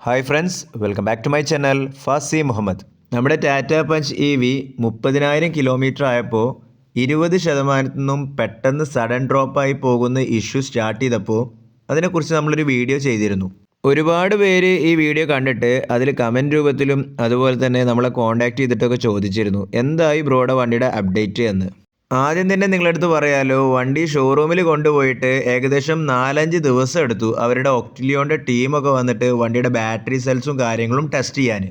Hi friends, welcome back to my channel Fasi Muhammad. നമ്മുടെ Tata punch EV 30,000 kilometre ആയപ്പോൾ 20% നിന്നും പെട്ടെന്ന് സഡൻ ഡ്രോപ്പായി പോകുന്ന ഇഷ്യൂ സ്റ്റാർട്ട് ചെയ്തപ്പോൾ അതിനെക്കുറിച്ച് നമ്മളൊരു വീഡിയോ ചെയ്തിരുന്നു. ഒരുപാട് പേര് ഈ വീഡിയോ കണ്ടിട്ട് അതിൽ കമൻറ്റ് രൂപത്തിലും അതുപോലെ തന്നെ നമ്മളെ കോൺടാക്റ്റ് ചെയ്തിട്ടൊക്കെ ചോദിച്ചിരുന്നു, എന്തായി ബ്രോയുടെ വണ്ടിയുടെ അപ്ഡേറ്റ് എന്ന്. ആദ്യം തന്നെ നിങ്ങളടുത്ത് പറയാലോ, വണ്ടി ഷോറൂമിൽ കൊണ്ടുപോയിട്ട് ഏകദേശം 4-5 ദിവസം എടുത്തു അവരുടെ ഒക്ടിലിയോൻ്റെ ടീമൊക്കെ വന്നിട്ട് വണ്ടിയുടെ ബാറ്ററി സെൽസും കാര്യങ്ങളും ടെസ്റ്റ് ചെയ്യാൻ.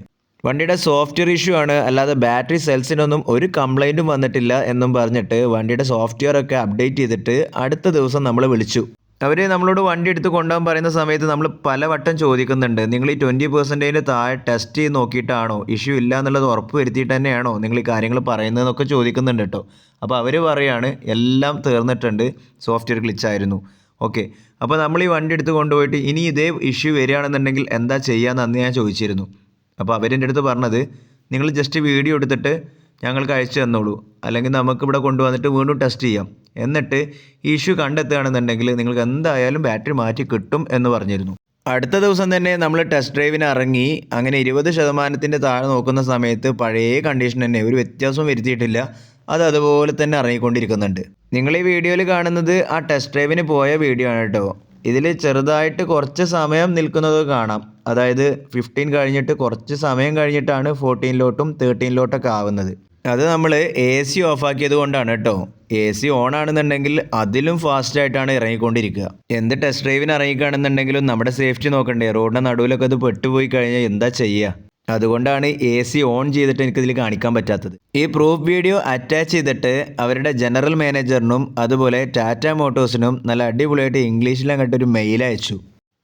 വണ്ടിയുടെ സോഫ്റ്റ്വെയർ ഇഷ്യൂ ആണ്, അല്ലാതെ ബാറ്ററി സെൽസിനൊന്നും ഒരു കംപ്ലൈൻറ്റും വന്നിട്ടില്ല എന്നും പറഞ്ഞിട്ട് വണ്ടിയുടെ സോഫ്റ്റ്വെയർ ഒക്കെ അപ്ഡേറ്റ് ചെയ്തിട്ട് അടുത്ത ദിവസം നമ്മൾ വിളിച്ചു. അവർ നമ്മളോട് വണ്ടി എടുത്ത് കൊണ്ടുപോകാൻ പറയുന്ന സമയത്ത് നമ്മൾ പലവട്ടം ചോദിക്കുന്നുണ്ട്, നിങ്ങൾ ഈ 20% താഴെ ടെസ്റ്റ് ചെയ്ത് നോക്കിയിട്ടാണോ, ഇഷ്യൂ ഇല്ല എന്നുള്ളത് ഉറപ്പ് വരുത്തിയിട്ട് തന്നെയാണോ നിങ്ങൾ ഈ കാര്യങ്ങൾ പറയുന്നതെന്നൊക്കെ ചോദിക്കുന്നുണ്ട് കേട്ടോ. അപ്പോൾ അവർ പറയാണ് എല്ലാം തീർന്നിട്ടുണ്ട്, സോഫ്റ്റ്വെയർ ഗ്ലിച്ചായിരുന്നു. ഓക്കെ, അപ്പോൾ നമ്മൾ ഈ വണ്ടി എടുത്ത് കൊണ്ടുപോയിട്ട് ഇനി ഇതേ ഇഷ്യൂ വരികയാണെന്നുണ്ടെങ്കിൽ എന്താ ചെയ്യാമെന്ന് അന്ന് ഞാൻ ചോദിച്ചിരുന്നു. അപ്പോൾ അവരെൻ്റെ അടുത്ത് പറഞ്ഞത്, നിങ്ങൾ ജസ്റ്റ് വീഡിയോ എടുത്തിട്ട് ഞങ്ങൾക്ക് അയച്ചു തന്നോളൂ, അല്ലെങ്കിൽ നമുക്കിവിടെ കൊണ്ടുവന്നിട്ട് വീണ്ടും ടെസ്റ്റ് ചെയ്യാം, എന്നിട്ട് ഈ ഇഷ്യൂ കണ്ടെത്തുകയാണെന്നുണ്ടെങ്കിൽ നിങ്ങൾക്ക് എന്തായാലും ബാറ്ററി മാറ്റി കിട്ടും എന്ന് പറഞ്ഞിരുന്നു. അടുത്ത ദിവസം തന്നെ നമ്മൾ ടെസ്റ്റ് ഡ്രൈവിന് ഇറങ്ങി. അങ്ങനെ 20% താഴെ നോക്കുന്ന സമയത്ത് പഴയ കണ്ടീഷൻ തന്നെ, ഒരു വ്യത്യാസവും വരുത്തിയിട്ടില്ല, അത് അതുപോലെ തന്നെ ഇറങ്ങിക്കൊണ്ടിരിക്കുന്നുണ്ട്. നിങ്ങൾ ഈ വീഡിയോയിൽ കാണുന്നത് ആ ടെസ്റ്റ് ഡ്രൈവിന് പോയ വീഡിയോ ആണ് കേട്ടോ. ഇതിൽ ചെറുതായിട്ട് കുറച്ച് സമയം നിൽക്കുന്നത് കാണാം, അതായത് 15 കഴിഞ്ഞിട്ട് കുറച്ച് സമയം കഴിഞ്ഞിട്ടാണ് 14-ലോട്ടും 13-ലോട്ടൊക്കെ ആവുന്നത്. അത് നമ്മൾ AC ഓഫാക്കിയത് കൊണ്ടാണ് കേട്ടോ. AC ഓൺ ആണെന്നുണ്ടെങ്കിൽ അതിലും ഫാസ്റ്റായിട്ടാണ് ഇറങ്ങിക്കൊണ്ടിരിക്കുക. എന്ത് ടെസ്റ്റ് ഡ്രൈവിന് ഇറങ്ങിക്കുകയാണെന്നുണ്ടെങ്കിലും നമ്മുടെ സേഫ്റ്റി നോക്കണ്ടേ, റോഡിൻ്റെ നടുവിലൊക്കെ അത് പെട്ടുപോയി കഴിഞ്ഞാൽ എന്താ ചെയ്യുക. അതുകൊണ്ടാണ് AC ഓൺ ചെയ്തിട്ട് എനിക്കിതിൽ കാണിക്കാൻ പറ്റാത്തത്. ഈ പ്രൂഫ് വീഡിയോ അറ്റാച്ച് ചെയ്തിട്ട് അവരുടെ ജനറൽ മാനേജറിനും അതുപോലെ ടാറ്റ മോട്ടോഴ്സിനും നല്ല അടിപൊളിയായിട്ട് ഇംഗ്ലീഷിൽ അങ്ങോട്ടൊരു മെയിൽ അയച്ചു.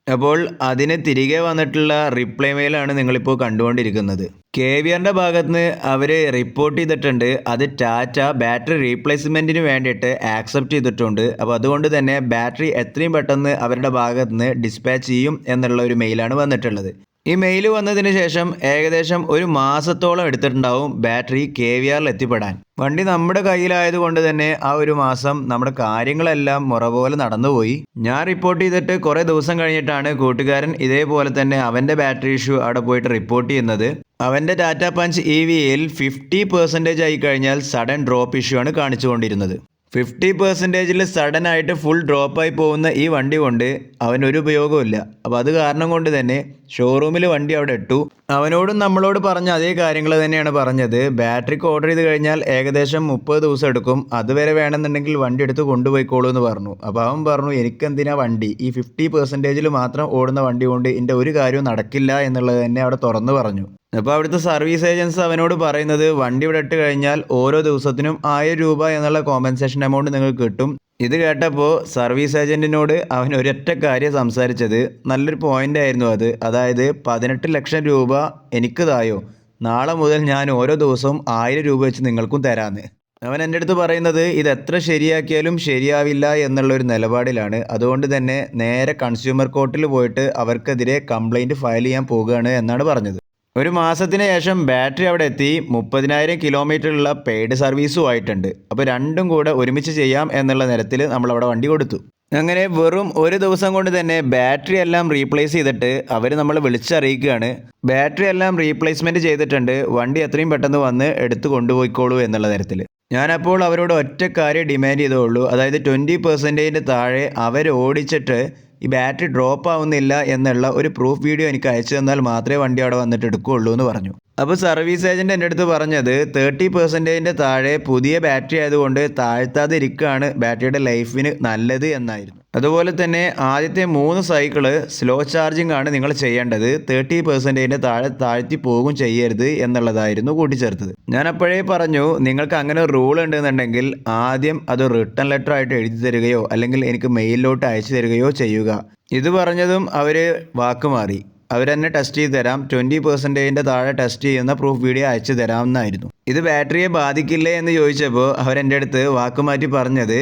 അപ്പോൾ അതിന് തിരികെ വന്നിട്ടുള്ള റിപ്ലൈ മെയിലാണ് നിങ്ങളിപ്പോൾ കണ്ടുകൊണ്ടിരിക്കുന്നത്. KVRൻ്റെ ഭാഗത്ത് നിന്ന് അവർ റിപ്പോർട്ട് ചെയ്തിട്ടുണ്ട്, അത് ടാറ്റ ബാറ്ററി റീപ്ലേസ്മെൻറ്റിന് വേണ്ടിയിട്ട് ആക്സെപ്റ്റ് ചെയ്തിട്ടുണ്ട്. അപ്പോൾ അതുകൊണ്ട് തന്നെ ബാറ്ററി എത്രയും പെട്ടെന്ന് അവരുടെ ഭാഗത്ത് നിന്ന് ഡിസ്പാച്ച് ചെയ്യും എന്നുള്ള ഒരു മെയിലാണ് വന്നിട്ടുള്ളത്. ഈ മെയിൽ വന്നതിന് ശേഷം ഏകദേശം ഒരു മാസത്തോളം എടുത്തിട്ടുണ്ടാവും ബാറ്ററി KVRൽ എത്തിപ്പെടാൻ. വണ്ടി നമ്മുടെ കയ്യിലായതുകൊണ്ട് തന്നെ ആ ഒരു മാസം നമ്മുടെ കാര്യങ്ങളെല്ലാം മുറ പോലെ നടന്നുപോയി. ഞാൻ റിപ്പോർട്ട് ചെയ്തിട്ട് കുറേ ദിവസം കഴിഞ്ഞിട്ടാണ് കൂട്ടുകാരൻ ഇതേപോലെ തന്നെ അവൻ്റെ ബാറ്ററി ഇഷ്യൂ അവിടെ പോയിട്ട് റിപ്പോർട്ട് ചെയ്യുന്നത്. അവൻ്റെ ടാറ്റ പഞ്ച് EVയിൽ 50% ആയി കഴിഞ്ഞാൽ സഡൻ ഡ്രോപ്പ് ഇഷ്യൂ ആണ് കാണിച്ചുകൊണ്ടിരുന്നത്. 50%-ൽ സഡനായിട്ട് ഫുൾ ഡ്രോപ്പായി പോകുന്ന ഈ വണ്ടി കൊണ്ട് അവനൊരു ഉപയോഗമില്ല. അപ്പോൾ അത് കാരണം കൊണ്ട് തന്നെ ഷോറൂമിൽ വണ്ടി അവിടെ ഇട്ടു. അവനോടും നമ്മളോട് പറഞ്ഞ അതേ കാര്യങ്ങൾ തന്നെയാണ് പറഞ്ഞത്. ബാറ്ററിക്ക് ഓർഡർ ചെയ്ത് കഴിഞ്ഞാൽ ഏകദേശം 30 ദിവസം എടുക്കും, അതുവരെ വേണമെന്നുണ്ടെങ്കിൽ വണ്ടി എടുത്ത് കൊണ്ടുപോയിക്കോളൂ എന്ന് പറഞ്ഞു. അപ്പോൾ അവൻ പറഞ്ഞു, എനിക്കെന്തിനാ വണ്ടി, ഈ 50%-ൽ മാത്രം ഓടുന്ന വണ്ടി കൊണ്ട് എൻ്റെ ഒരു കാര്യവും നടക്കില്ല എന്നുള്ളത് തന്നെ അവിടെ തുറന്നു പറഞ്ഞു. അപ്പോൾ അവിടുത്തെ സർവീസ് ഏജൻസി അവനോട് പറയുന്നത്, വണ്ടി ഇവിടെ ഇട്ട് കഴിഞ്ഞാൽ ഓരോ ദിവസത്തിനും 1000 രൂപ എന്നുള്ള കോമ്പൻസേഷൻ എമൗണ്ട് നിങ്ങൾക്ക് കിട്ടും. ഇത് കേട്ടപ്പോൾ സർവീസ് ഏജൻറ്റിനോട് അവൻ ഒരൊറ്റ കാര്യം സംസാരിച്ചത്, നല്ലൊരു പോയിൻ്റ് ആയിരുന്നു അത്. അതായത് 18 ലക്ഷം രൂപ എനിക്ക് തായോ, നാളെ മുതൽ ഞാൻ ഓരോ ദിവസവും 1000 രൂപ വെച്ച് നിങ്ങൾക്കും തരാമെന്ന്. അവൻ എൻ്റെ അടുത്ത് പറയുന്നത്, ഇത് എത്ര ശരിയാക്കിയാലും ശരിയാവില്ല എന്നുള്ളൊരു നിലപാടിലാണ്. അതുകൊണ്ട് തന്നെ നേരെ കൺസ്യൂമർ കോർട്ടിൽ പോയിട്ട് അവർക്കെതിരെ കംപ്ലൈൻറ്റ് ഫയൽ ചെയ്യാൻ പോകുകയാണ് എന്നാണ് പറഞ്ഞത്. ഒരു മാസത്തിന് ശേഷം ബാറ്ററി അവിടെ എത്തി. 30,000 കിലോമീറ്ററുള്ള പെയ്ഡ് സർവീസും ആയിട്ടുണ്ട്. അപ്പോൾ രണ്ടും കൂടെ ഒരുമിച്ച് ചെയ്യാം എന്നുള്ള നിരത്തിൽ നമ്മളവിടെ വണ്ടി കൊടുത്തു. അങ്ങനെ വെറും ഒരു ദിവസം കൊണ്ട് തന്നെ ബാറ്ററി എല്ലാം റീപ്ലേസ് ചെയ്തിട്ട് അവർ നമ്മളെ വിളിച്ചറിയിക്കുകയാണ്, ബാറ്ററി എല്ലാം റീപ്ലേസ്മെൻറ്റ് ചെയ്തിട്ടുണ്ട്, വണ്ടി എത്രയും പെട്ടെന്ന് വന്ന് എടുത്ത് കൊണ്ടുപോയിക്കോളൂ എന്നുള്ള തരത്തിൽ. ഞാനപ്പോൾ അവരോട് ഒറ്റ കാര്യം ഡിമാൻഡ് ചെയ്തോളൂ, അതായത് 20%-ന് താഴെ അവർ ഓടിച്ചിട്ട് ഈ ബാറ്ററി ഡ്രോപ്പ് ആവുന്നില്ല എന്നുള്ള ഒരു പ്രൂഫ് വീഡിയോ എനിക്ക് അയച്ചു തന്നാൽ മാത്രമേ വണ്ടി അവിടെ വന്നിട്ട് എടുക്കുകയുള്ളൂ എന്ന് പറഞ്ഞു. അപ്പോൾ സർവീസ് ഏജൻറ്റ് എൻ്റെ അടുത്ത് പറഞ്ഞത്, 30%-ൻ്റെ താഴെ പുതിയ ബാറ്ററി ആയതുകൊണ്ട് താഴ്ത്താതെ ഇരിക്കുകയാണ് ബാറ്ററിയുടെ ലൈഫിന് നല്ലത് എന്നായിരുന്നു. അതുപോലെ തന്നെ ആദ്യത്തെ 3 സൈക്കിള് സ്ലോ ചാർജിങ് ആണ് നിങ്ങൾ ചെയ്യേണ്ടത്, 30%-ൻ്റെ താഴെ താഴ്ത്തി പോകും ചെയ്യരുത് എന്നുള്ളതായിരുന്നു കൂട്ടിച്ചേർത്തത്. ഞാൻ അപ്പോഴേ പറഞ്ഞു, നിങ്ങൾക്ക് അങ്ങനെ ഒരു റൂൾ ഉണ്ടെന്നുണ്ടെങ്കിൽ ആദ്യം അത് റിട്ടേൺ ലെറ്റർ ആയിട്ട് എഴുതി തരികയോ അല്ലെങ്കിൽ എനിക്ക് മെയിലിലോട്ട് അയച്ചു തരികയോ ചെയ്യുക. ഇത് പറഞ്ഞതും അവർ വാക്ക് മാറി. അവരെന്നെ ടെസ്റ്റ് ചെയ്ത് തരാം, 20%-ൻ്റെ താഴെ ടെസ്റ്റ് ചെയ്യുന്ന പ്രൂഫ് വീഡിയോ അയച്ചു തരാമെന്നായിരുന്നു. ഇത് ബാറ്ററിയെ ബാധിക്കില്ലേ എന്ന് ചോദിച്ചപ്പോൾ അവരെൻ്റെ അടുത്ത് വാക്ക് മാറ്റി പറഞ്ഞത്,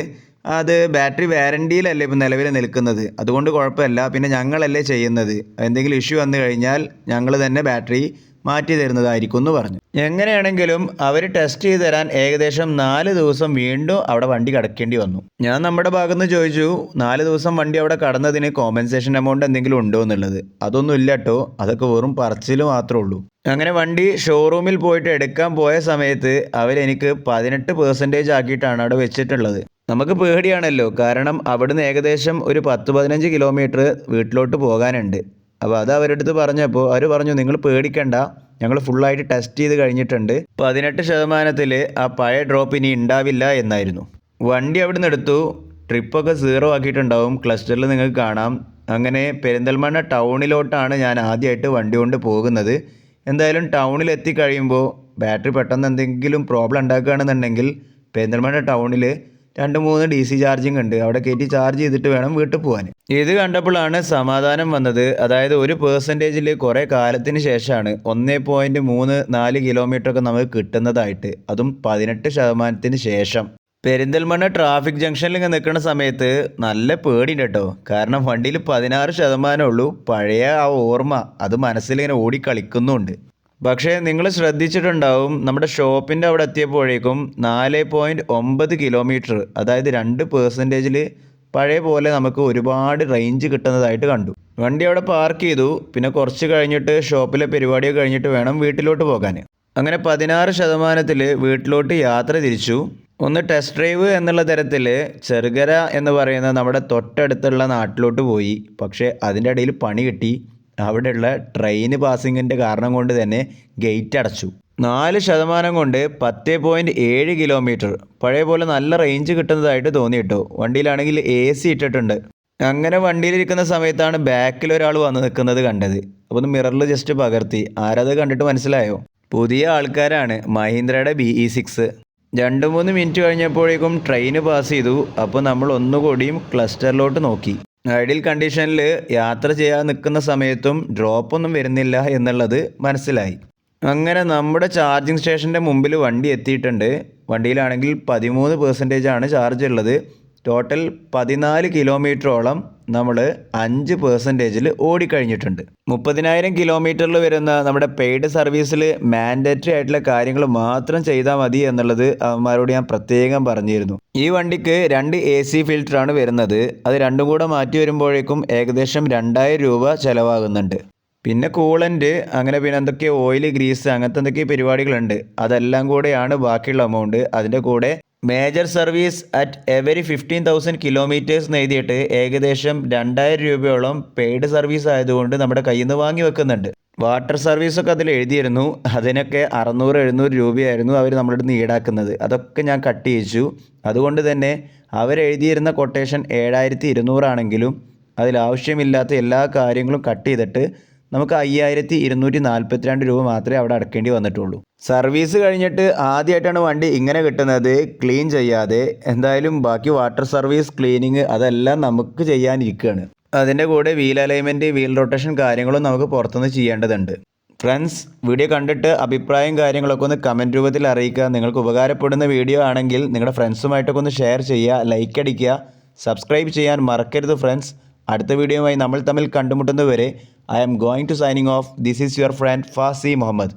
അത് ബാറ്ററി വാറണ്ടിയിലല്ലേ ഇപ്പം നിലവിൽ നിൽക്കുന്നത്, അതുകൊണ്ട് കുഴപ്പമില്ല, പിന്നെ ഞങ്ങളല്ലേ ചെയ്യുന്നത്, എന്തെങ്കിലും ഇഷ്യൂ വന്നു കഴിഞ്ഞാൽ ഞങ്ങൾ തന്നെ ബാറ്ററി മാറ്റി തരുന്നതായിരിക്കും എന്ന് പറഞ്ഞു. എങ്ങനെയാണെങ്കിലും അവർ ടെസ്റ്റ് ചെയ്ത് തരാൻ ഏകദേശം 4 ദിവസം വീണ്ടും അവിടെ വണ്ടി കിടക്കേണ്ടി വന്നു. ഞാൻ നമ്മുടെ ഭാഗത്ത് നിന്ന് ചോദിച്ചു, 4 ദിവസം വണ്ടി അവിടെ കടന്നതിന് കോമ്പൻസേഷൻ എമൗണ്ട് എന്തെങ്കിലും ഉണ്ടോ എന്നുള്ളത്. അതൊന്നും ഇല്ല കേട്ടോ, അതൊക്കെ വെറും പറച്ചിൽ മാത്രമേ ഉള്ളൂ. അങ്ങനെ വണ്ടി ഷോറൂമിൽ പോയിട്ട് എടുക്കാൻ പോയ സമയത്ത് അവരെനിക്ക് 18% ആക്കിയിട്ടാണ് അവിടെ വെച്ചിട്ടുള്ളത്. നമുക്ക് പേടിയാണല്ലോ, കാരണം അവിടുന്ന് ഏകദേശം ഒരു 10-15 കിലോമീറ്റർ വീട്ടിലോട്ട് പോകാനുണ്ട്. അപ്പോൾ അത് അവരുടെ അടുത്ത് പറഞ്ഞപ്പോൾ അവർ പറഞ്ഞു, നിങ്ങൾ പേടിക്കണ്ട, ഞങ്ങൾ ഫുള്ളായിട്ട് ടെസ്റ്റ് ചെയ്ത് കഴിഞ്ഞിട്ടുണ്ട്, 18% ആ പഴയ ഡ്രോപ്പ് ഇനി ഉണ്ടാവില്ല എന്നായിരുന്നു. വണ്ടി അവിടെ നിന്ന് എടുത്തു, ട്രിപ്പൊക്കെ 0 ആക്കിയിട്ടുണ്ടാവും, ക്ലസ്റ്ററിൽ നിങ്ങൾക്ക് കാണാം. അങ്ങനെ പെരിന്തൽമണ്ണ ടൗണിലോട്ടാണ് ഞാൻ ആദ്യമായിട്ട് വണ്ടി കൊണ്ട് പോകുന്നത്. എന്തായാലും ടൗണിൽ എത്തിക്കഴിയുമ്പോൾ ബാറ്ററി പെട്ടെന്ന് എന്തെങ്കിലും പ്രോബ്ലം ഉണ്ടാക്കുകയാണെന്നുണ്ടെങ്കിൽ പെരിന്തൽമണ്ണ ടൗണിൽ 2-3 DC ചാർജിങ് ഉണ്ട്, അവിടെ കയറ്റി ചാർജ് ചെയ്തിട്ട് വേണം വീട്ടിൽ പോകാൻ. ഇത് കണ്ടപ്പോഴാണ് സമാധാനം വന്നത്. അതായത് 1% കുറേ കാലത്തിന് ശേഷമാണ് 1.34 കിലോമീറ്റർ ഒക്കെ നമുക്ക് കിട്ടുന്നതായിട്ട്, അതും 18% ശേഷം. പെരിന്തൽമണ്ണ ട്രാഫിക് ജംഗ്ഷനിൽ ഇങ്ങനെ നിൽക്കുന്ന സമയത്ത് നല്ല പേടിയുണ്ട് കേട്ടോ, കാരണം വണ്ടിയിൽ 16% ഉള്ളൂ. പഴയ ആ ഓർമ്മ അത് മനസ്സിലിങ്ങനെ ഓടിക്കളിക്കുന്നുണ്ട്. പക്ഷേ നിങ്ങൾ ശ്രദ്ധിച്ചിട്ടുണ്ടാവും, നമ്മുടെ ഷോപ്പിൻ്റെ അവിടെ എത്തിയപ്പോഴേക്കും 4.9 കിലോമീറ്റർ, അതായത് 2% പഴയ പോലെ നമുക്ക് ഒരുപാട് റേഞ്ച് കിട്ടുന്നതായിട്ട് കണ്ടു. വണ്ടി അവിടെ പാർക്ക് ചെയ്തു. പിന്നെ കുറച്ച് കഴിഞ്ഞിട്ട് ഷോപ്പിലെ പരിപാടിയൊക്കെ കഴിഞ്ഞിട്ട് വേണം വീട്ടിലോട്ട് പോകാൻ. അങ്ങനെ 16% വീട്ടിലോട്ട് യാത്ര തിരിച്ചു. ഒന്ന് ടെസ്റ്റ് ഡ്രൈവ് എന്നുള്ള തരത്തിൽ ചെറുകര എന്ന് പറയുന്ന നമ്മുടെ തൊട്ടടുത്തുള്ള നാട്ടിലോട്ട് പോയി. പക്ഷേ അതിൻ്റെ ഇടയിൽ പണി കിട്ടി. അവിടെയുള്ള ട്രെയിന് പാസിങ്ങിൻ്റെ കാരണം കൊണ്ട് തന്നെ ഗേറ്റ് അടച്ചു. 4% കൊണ്ട് 10.7 കിലോമീറ്റർ, പഴയ പോലെ നല്ല റേഞ്ച് കിട്ടുന്നതായിട്ട് തോന്നി കേട്ടോ. വണ്ടിയിലാണെങ്കിൽ AC ഇട്ടിട്ടുണ്ട്. അങ്ങനെ വണ്ടിയിലിരിക്കുന്ന സമയത്താണ് ബാക്കിൽ ഒരാൾ വന്ന് നിൽക്കുന്നത് കണ്ടത്. അപ്പോൾ ഒന്ന് മിററിൽ ജസ്റ്റ് പകർത്തി. ആരത് കണ്ടിട്ട് മനസ്സിലായോ? പുതിയ ആൾക്കാരാണ്, മഹീന്ദ്രയുടെ BE6. 2-3 മിനിറ്റ് കഴിഞ്ഞപ്പോഴേക്കും ട്രെയിന് പാസ് ചെയ്തു. അപ്പോൾ നമ്മൾ ഒന്നുകൂടിയും ക്ലസ്റ്ററിലോട്ട് നോക്കി. ഐഡിയൽ കണ്ടീഷനിൽ യാത്ര ചെയ്യാൻ നിൽക്കുന്ന സമയത്തും ഡ്രോപ്പൊന്നും വരുന്നില്ല എന്നുള്ളത് മനസ്സിലായി. അങ്ങനെ നമ്മുടെ ചാർജിങ് സ്റ്റേഷൻ്റെ മുമ്പിൽ വണ്ടി എത്തിയിട്ടുണ്ട്. വണ്ടിയിലാണെങ്കിൽ 13% ആണ് ചാർജ് ഉള്ളത്. ടോട്ടൽ 14 കിലോമീറ്ററോളം നമ്മൾ 5% ഓടിക്കഴിഞ്ഞിട്ടുണ്ട്. 30,000 കിലോമീറ്ററിൽ വരുന്ന നമ്മുടെ പെയ്ഡ് സർവീസിൽ മാൻഡേറ്ററി ആയിട്ടുള്ള കാര്യങ്ങൾ മാത്രം ചെയ്താൽ മതി എന്നുള്ളത് അവന്മാരോട് ഞാൻ പ്രത്യേകം പറഞ്ഞിരുന്നു. ഈ വണ്ടിക്ക് 2 AC ഫിൽറ്ററാണ് വരുന്നത്. അത് രണ്ടും കൂടെ മാറ്റി വരുമ്പോഴേക്കും ഏകദേശം 2000 രൂപ ചിലവാകുന്നുണ്ട്. പിന്നെ കൂളൻ്റ്, അങ്ങനെ പിന്നെ എന്തൊക്കെ ഓയിൽ, ഗ്രീസ്, അങ്ങനത്തെ എന്തൊക്കെ പരിപാടികളുണ്ട്. അതെല്ലാം കൂടെയാണ് ബാക്കിയുള്ള എമൗണ്ട്. അതിൻ്റെ കൂടെ major service at every 15,000 kilometres എഴുതിയിട്ട് ഏകദേശം 2000 രൂപയോളം പെയ്ഡ് സർവീസ് ആയതുകൊണ്ട് നമ്മുടെ കയ്യിൽ നിന്ന് വാങ്ങി വെക്കുന്നുണ്ട്. വാട്ടർ സർവീസൊക്കെ അതിൽ എഴുതിയിരുന്നു. അതിനൊക്കെ 600-700 രൂപയായിരുന്നു അവർ നമ്മുടെ അടുത്ത് ഈടാക്കുന്നത്. അതൊക്കെ ഞാൻ കട്ട് ചെയ്യിച്ചു. അതുകൊണ്ട് തന്നെ അവരെഴുതിയിരുന്ന കൊട്ടേഷൻ 7200 ആണെങ്കിലും അതിലാവശ്യമില്ലാത്ത എല്ലാ കാര്യങ്ങളും കട്ട് ചെയ്തിട്ട് നമുക്ക് 5242 രൂപ മാത്രമേ അവിടെ അടക്കേണ്ടി വന്നിട്ടുള്ളൂ. സർവീസ് കഴിഞ്ഞിട്ട് ആദ്യമായിട്ടാണ് വണ്ടി ഇങ്ങനെ കിട്ടുന്നത്, ക്ലീൻ ചെയ്യാതെ. എന്തായാലും ബാക്കി വാട്ടർ സർവീസ്, ക്ലീനിങ് അതെല്ലാം നമുക്ക് ചെയ്യാനിരിക്കുകയാണ്. അതിൻ്റെ കൂടെ വീൽ അലൈൻമെൻറ്റ്, വീൽ റൊട്ടേഷൻ കാര്യങ്ങളും നമുക്ക് പുറത്തുനിന്ന് ചെയ്യേണ്ടതുണ്ട്. ഫ്രണ്ട്സ്, വീഡിയോ കണ്ടിട്ട് അഭിപ്രായം കാര്യങ്ങളൊക്കെ ഒന്ന് കമൻറ്റ് രൂപത്തിൽ അറിയിക്കുക. നിങ്ങൾക്ക് ഉപകാരപ്പെടുന്ന വീഡിയോ ആണെങ്കിൽ നിങ്ങളുടെ ഫ്രണ്ട്സുമായിട്ടൊക്കെ ഒന്ന് ഷെയർ ചെയ്യുക, ലൈക്ക് അടിക്കുക, സബ്സ്ക്രൈബ് ചെയ്യാൻ മറക്കരുത് ഫ്രണ്ട്സ്. അടുത്ത വീഡിയോയുമായി നമ്മൾ തമ്മിൽ കണ്ടുമുട്ടുന്നതുവരെ I am going to signing off. This is your friend Fasi Muhammad.